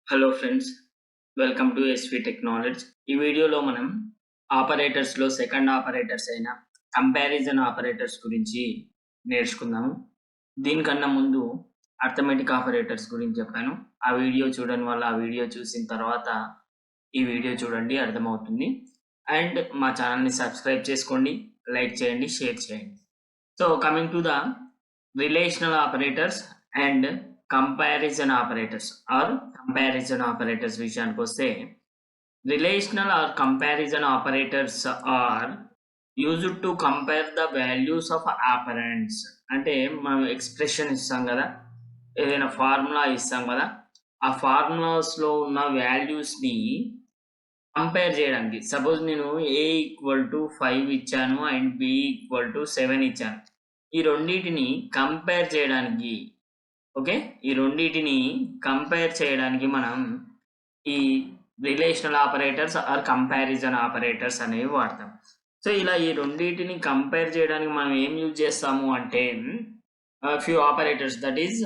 Hello friends, welcome to SV technology. ఈ వీడియోలో మనం ఆపరేటర్స్లో సెకండ్ ఆపరేటర్స్ అయిన కంపారిజన్ ఆపరేటర్స్ గురించి నేర్చుకుందాము. దీనికన్నా ముందు అర్థమెటిక్ ఆపరేటర్స్ గురించి చెప్పాను. ఆ వీడియో చూడని వల్ల ఆ వీడియో చూసిన తర్వాత ఈ వీడియో చూడండి, అర్థమవుతుంది. అండ్ మా ఛానల్ని సబ్స్క్రైబ్ చేసుకోండి, లైక్ చేయండి, షేర్ చేయండి. So coming to the relational operators and comparison operators or comparison operators విషయానికి వస్తే, relational or comparison operators are used to compare the values of operands. అంటే మనం ఎక్స్ప్రెషన్ ఇస్తాం కదా, ఏదైనా ఫార్ములా ఇస్తాం కదా, ఆ ఫార్ములాస్లో ఉన్న వాల్యూస్ని కంపేర్ చేయడానికి. సపోజ్ నేను a = 5 ఇచ్చాను అండ్ b = 7 ఇచ్చాను. ఈ రెండింటిని కంపేర్ చేయడానికి, ఓకే, ఈ రెండింటిని కంపేర్ చేయడానికి మనం ఈ relational operators or comparison operators అనేవి వాడతాం. సో ఇలా ఈ రెండింటిని కంపేర్ చేయడానికి మనం ఏం యూజ్ చేస్తాము అంటే, few operators, that is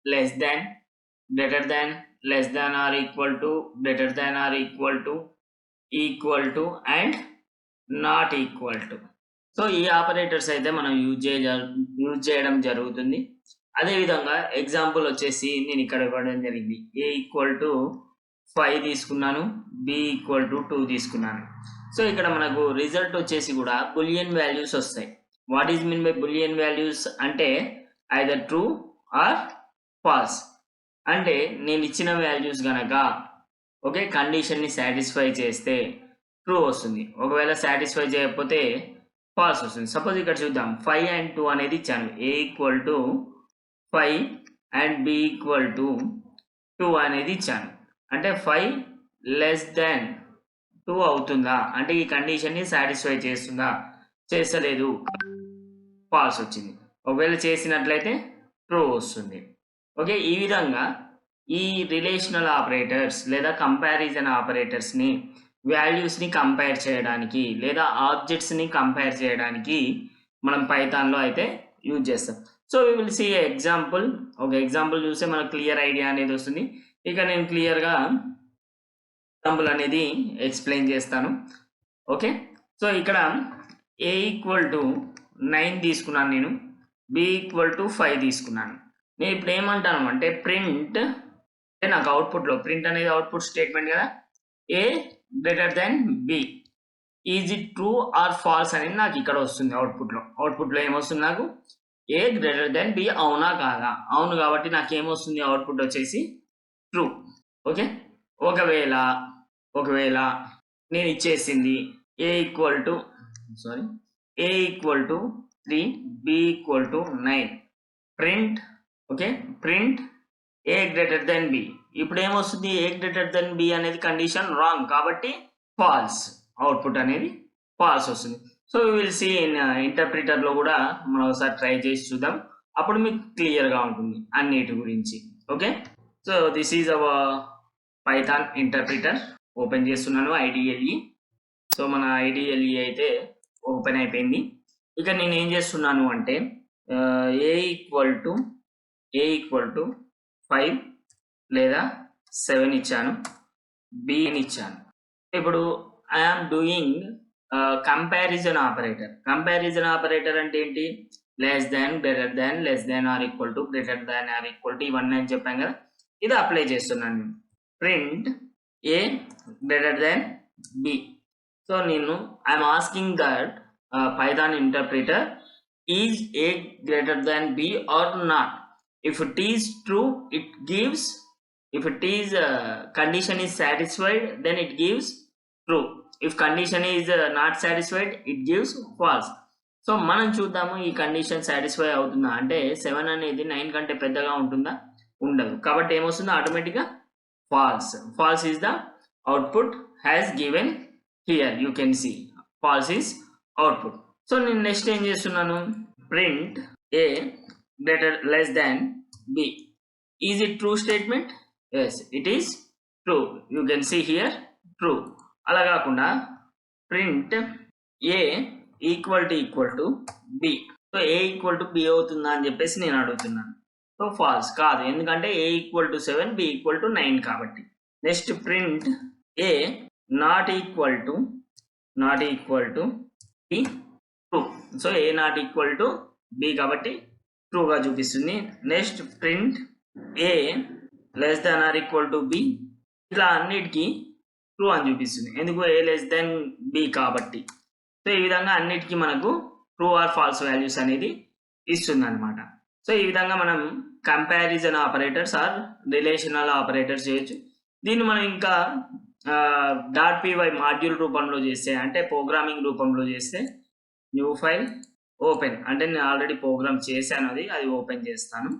less than, greater than, less than or equal to, greater than or equal to and not equal to. So ఈ ఆపరేటర్స్ అయితే మనం యూజ్ చేయడం జరుగుతుంది. అదేవిధంగా ఎగ్జాంపుల్ వచ్చేసి నేను ఇక్కడ ఇవ్వడం జరిగింది. a = 5 తీసుకున్నాను, b = 2 తీసుకున్నాను. సో ఇక్కడ మనకు రిజల్ట్ వచ్చేసి కూడా బులియన్ వాల్యూస్ వస్తాయి. What is mean by Boolean values అంటే ఐదర్ ట్రూ ఆర్ ఫాల్స్. అంటే నేను ఇచ్చిన వాల్యూస్ గనక ఓకే కండిషన్ని సాటిస్ఫై చేస్తే ట్రూ వస్తుంది, ఒకవేళ సాటిస్ఫై చేయకపోతే ఫాల్స్ వస్తుంది. సపోజ్ ఇక్కడ చూద్దాం, 5 and 2 అనేది ఇచ్చాను. a = 5 అండ్ b = 2 అనేది ఇచ్చాను. అంటే 5 < 2 అవుతుందా అంటే ఈ కండిషన్ని సాటిస్ఫై చేస్తుందా, చేస్తలేదు, ఫాల్స్ వచ్చింది. ఒకవేళ చేసినట్లయితే ట్రూ వస్తుంది. ఓకే, ఈ విధంగా ఈ రిలేషనల్ ఆపరేటర్స్ లేదా కంపారిజన్ ఆపరేటర్స్ని వాల్యూస్ని కంపేర్ చేయడానికి లేదా ఆబ్జెక్ట్స్ని కంపేర్ చేయడానికి మనం పైథాన్లో అయితే యూజ్ చేస్తాం. So we will see example. ఒక ఎగ్జాంపుల్ చూస్తే మనకు క్లియర్ ఐడియా అనేది వస్తుంది. ఇక నేను క్లియర్గా ఎగ్జాంపుల్ అనేది ఎక్స్ప్లెయిన్ చేస్తాను. ఓకే, సో ఇక్కడ a = 9 తీసుకున్నాను, నేను b = 5 తీసుకున్నాను. నేను ఇప్పుడు ఏమంటాను అంటే ప్రింట్, అంటే నాకు అవుట్పుట్లో ప్రింట్ అనేది అవుట్పుట్ స్టేట్మెంట్ కదా, a < b is it true or false అనేది నాకు ఇక్కడ వస్తుంది. అవుట్పుట్లో ఏమొస్తుంది నాకు a < b అవునా కాదా, అవును కాబట్టి నాకు ఏమొస్తుంది అవుట్పుట్ వచ్చేసి ట్రూ. ఓకే, ఒకవేళ నేను ఇచ్చేసింది a = 3 b = 9 print, okay, print a < b. ఇప్పుడు ఏమొస్తుంది, a < b అనేది కండిషన్ రాంగ్ కాబట్టి ఫాల్స్, అవుట్పుట్ అనేది ఫాల్స్ వస్తుంది. So we will see in ఇంటర్ప్రిటర్లో కూడా మనం ఒకసారి ట్రై చేసి చూద్దాం, అప్పుడు మీకు క్లియర్గా ఉంటుంది అన్నిటి గురించి. Okay, so this is hour Python interpreter. Open చేస్తున్నాను IDLE. సో మన IDLE అయితే ఓపెన్ అయిపోయింది. ఇక నేను ఏం చేస్తున్నాను అంటే a = 5 లేదా 7 ఇచ్చాను, b ఇచ్చాను. ఇప్పుడు I am doing comparison operator. Comparison operator అంటే ఏంటి, less than, greater than, less than or equal to, greater than or equal to, ఇవన్నీ అని చెప్పాం కదా, ఇది అప్లై చేస్తున్నాను నేను. Print a < b. సో నేను I'm asking that Python interpreter is a < b or not. If it is true, it gives. If it is condition is satisfied, then it gives true. If condition is not satisfied, it gives false. So మనం చూద్దాము ఈ condition satisfy అవుతుందా అంటే 7 అనేది 9 కంటే పెద్దగా ఉంటుందా, ఉండదు, కాబట్టి ఏమొస్తుందో ఆటోమేటిక్గా false. False is the output has given here, you can see false is output. So నేను నెక్స్ట్ ఏం చేస్తున్నాను, print a < b. Is it true statement? Yes, it is true. You can see here true. అలా కాకుండా print a = b. So a = b అవుతుందా అని చెప్పేసి నేను అడుగుతున్నాను. సో ఫాల్స్ కాదు, ఎందుకంటే a = 7 b = 9 కాబట్టి. Next print a not equal to b true. So a not equal to b కాబట్టి ట్రూ గా చూపిస్తుంది. Next print a less than or equal to b, ఇట్లా అన్నిటికీ ట్రూ అని చూపిస్తుంది. ఎందుకు? a less than b కాబట్టి. సో ఈ విధంగా అన్నిటికీ మనకు ట్రూ ఆర్ ఫాల్స్ వాల్యూస్ అనేది ఇస్తుంది అనమాట. సో ఈ విధంగా మనం comparison operators or relational operators చేయొచ్చు. దీన్ని మనం ఇంకా .py మాడ్యూల్ రూపంలో చేస్తే, అంటే ప్రోగ్రామింగ్ రూపంలో చేస్తే, న్యూ ఫైల్ ఓపెన్ అంటే నేను ఆల్రెడీ ప్రోగ్రామ్ చేశాను, అది ఓపెన్ చేస్తాను.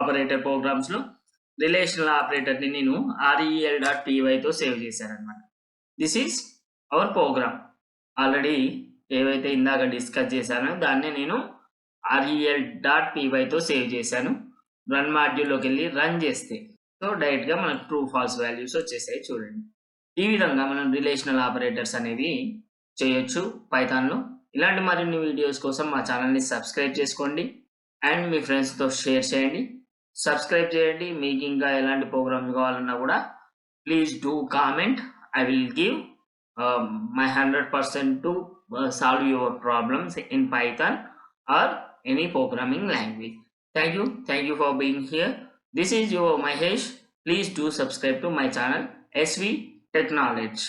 ఆపరేటర్ ప్రోగ్రామ్స్లో రిలేషనల్ ఆపరేటర్ని నేను rel.py తో సేవ్ చేశాను అనమాట. This is our program. Already ఏవైతే ఇందాక డిస్కస్ చేశానో దాన్ని నేను rel.py తో సేవ్ చేశాను. రన్ మాడ్యూల్లోకి వెళ్ళి రన్ చేస్తే సో డైరెక్ట్గా మనకు ట్రూ ఫాల్స్ వాల్యూస్ వచ్చేసాయి. చూడండి, ఈ విధంగా మనం రిలేషనల్ ఆపరేటర్స్ అనేవి చేయొచ్చు పైథాన్లో. ఇలాంటి మరిన్ని వీడియోస్ కోసం మా ఛానల్ని సబ్స్క్రైబ్ చేసుకోండి అండ్ మీ ఫ్రెండ్స్తో షేర్ చేయండి. సబ్స్క్రైబ్ చేయండి. మీకు ఇంకా ఎలాంటి ప్రోగ్రామ్స్ కావాలన్నా కూడా please do comment. I will give my 100% to solve your problems in Python or any programming language. Thank you for being here. This is your Mahesh. Please do subscribe to my channel SV Tech Knowledge.